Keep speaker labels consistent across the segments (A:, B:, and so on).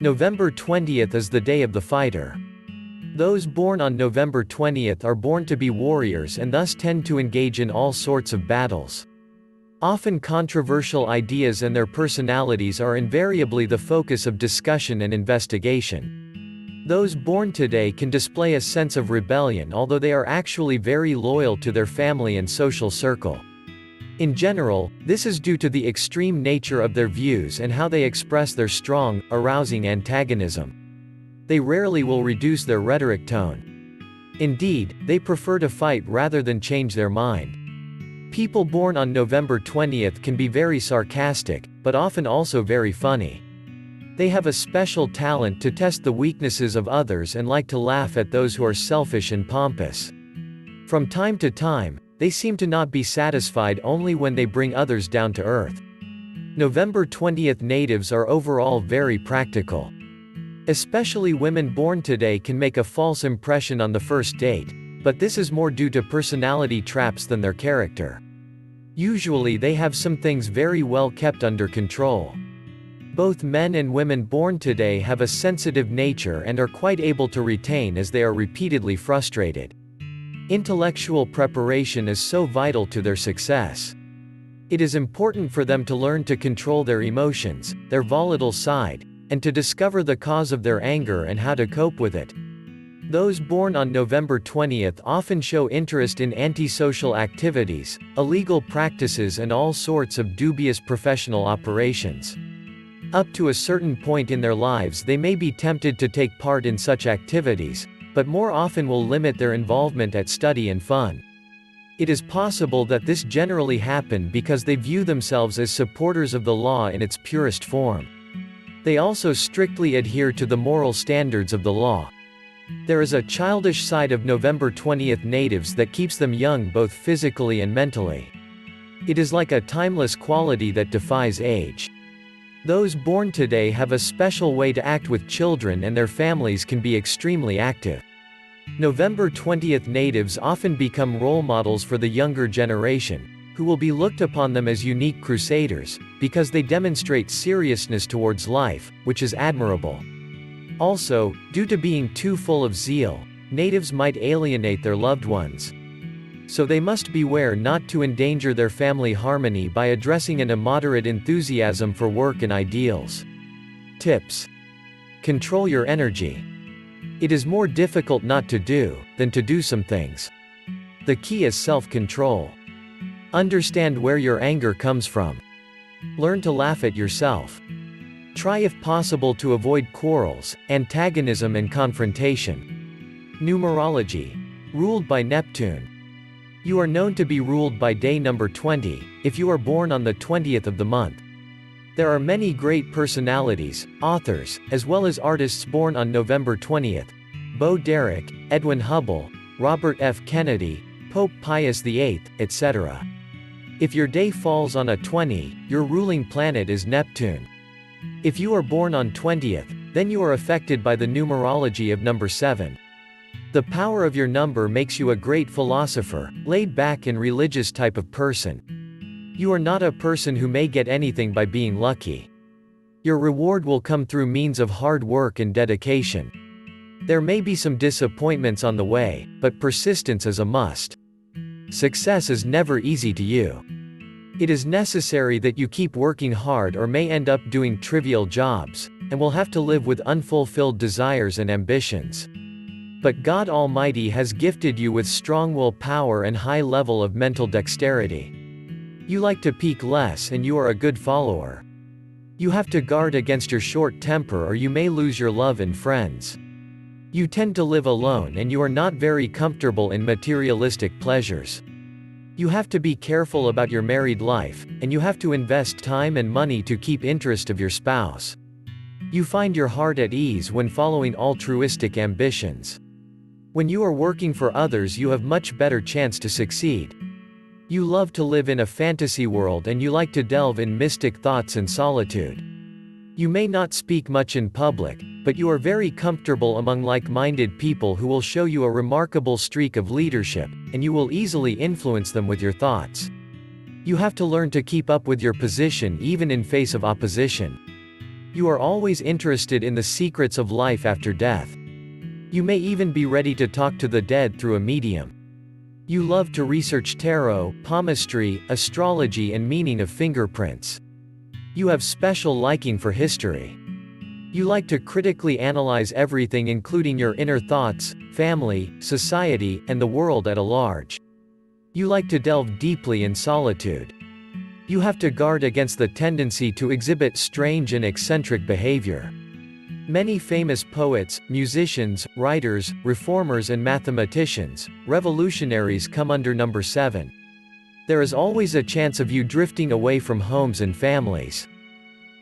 A: November 20th is the day of the fighter. Those born on November 20th are born to be warriors and thus tend to engage in all sorts of battles. Often controversial ideas and their personalities are invariably the focus of discussion and investigation. Those born today can display a sense of rebellion, although they are actually very loyal to their family and social circle. In general, this is due to the extreme nature of their views and how they express their strong, arousing antagonism. They rarely will reduce their rhetoric tone. Indeed, they prefer to fight rather than change their mind. People born on November 20th can be very sarcastic, but often also very funny. They have a special talent to test the weaknesses of others and like to laugh at those who are selfish and pompous. From time to time, they seem to not be satisfied only when they bring others down to earth. November 20th natives are overall very practical. Especially women born today can make a false impression on the first date, but this is more due to personality traps than their character. Usually they have some things very well kept under control. Both men and women born today have a sensitive nature and are quite able to retain as they are repeatedly frustrated. Intellectual preparation is so vital to their success. It is important for them to learn to control their emotions, their volatile side, and to discover the cause of their anger and how to cope with it. Those born on November 20th often show interest in antisocial activities, illegal practices and all sorts of dubious professional operations. Up to a certain point in their lives they may be tempted to take part in such activities, but more often will limit their involvement at study and fun. It is possible that this generally happen because they view themselves as supporters of the law in its purest form. They also strictly adhere to the moral standards of the law. There is a childish side of November 20th natives that keeps them young both physically and mentally. It is like a timeless quality that defies age. Those born today have a special way to act with children and their families can be extremely active. November 20th natives often become role models for the younger generation, who will be looked upon them as unique crusaders, because they demonstrate seriousness towards life, which is admirable. Also, due to being too full of zeal, natives might alienate their loved ones. So they must beware not to endanger their family harmony by addressing an immoderate enthusiasm for work and ideals. Tips: control your energy. It is more difficult not to do than to do some things. The key is self-control. Understand where your anger comes from. Learn to laugh at yourself. Try if possible to avoid quarrels, antagonism and confrontation. Numerology. Ruled by Neptune. You are known to be ruled by day number 20, if you are born on the 20th of the month. There are many great personalities, authors, as well as artists born on November 20th. Bo Derek, Edwin Hubble, Robert F. Kennedy, Pope Pius VIII, etc. If your day falls on a 20, your ruling planet is Neptune. If you are born on 20th, then you are affected by the numerology of number 7. The power of your number makes you a great philosopher, laid back and religious type of person. You are not a person who may get anything by being lucky. Your reward will come through means of hard work and dedication. There may be some disappointments on the way, but persistence is a must. Success is never easy to you. It is necessary that you keep working hard or may end up doing trivial jobs, and will have to live with unfulfilled desires and ambitions. But God Almighty has gifted you with strong willpower and high level of mental dexterity. You like to peak less and you are a good follower. You have to guard against your short temper or you may lose your love and friends. You tend to live alone and you are not very comfortable in materialistic pleasures. You have to be careful about your married life, and you have to invest time and money to keep interest of your spouse. You find your heart at ease when following altruistic ambitions. When you are working for others you have much better chance to succeed. You love to live in a fantasy world and you like to delve in mystic thoughts and solitude. You may not speak much in public, but you are very comfortable among like-minded people who will show you a remarkable streak of leadership, and you will easily influence them with your thoughts. You have to learn to keep up with your position even in face of opposition. You are always interested in the secrets of life after death. You may even be ready to talk to the dead through a medium. You love to research tarot, palmistry, astrology and meaning of fingerprints. You have special liking for history. You like to critically analyze everything including your inner thoughts, family, society, and the world at large. You like to delve deeply in solitude. You have to guard against the tendency to exhibit strange and eccentric behavior. Many famous poets, musicians, writers, reformers and mathematicians, revolutionaries come under number 7. There is always a chance of you drifting away from homes and families.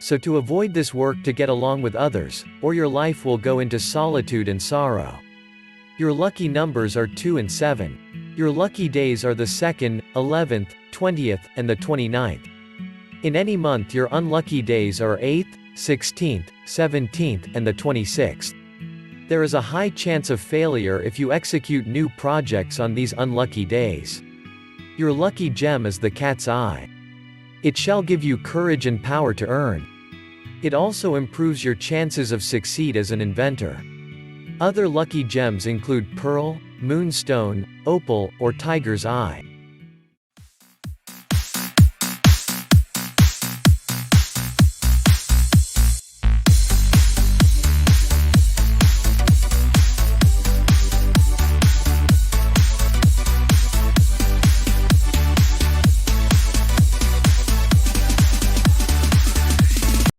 A: So to avoid this, work to get along with others, or your life will go into solitude and sorrow. Your lucky numbers are 2 and 7. Your lucky days are the 2nd, 11th, 20th, and the 29th. In any month your unlucky days are 8th, 16th, 17th, and the 26th. There is a high chance of failure if you execute new projects on these unlucky days. Your lucky gem is the cat's eye. It shall give you courage and power to earn. It also improves your chances of succeed as an inventor. Other lucky gems include pearl, moonstone, opal, or tiger's eye.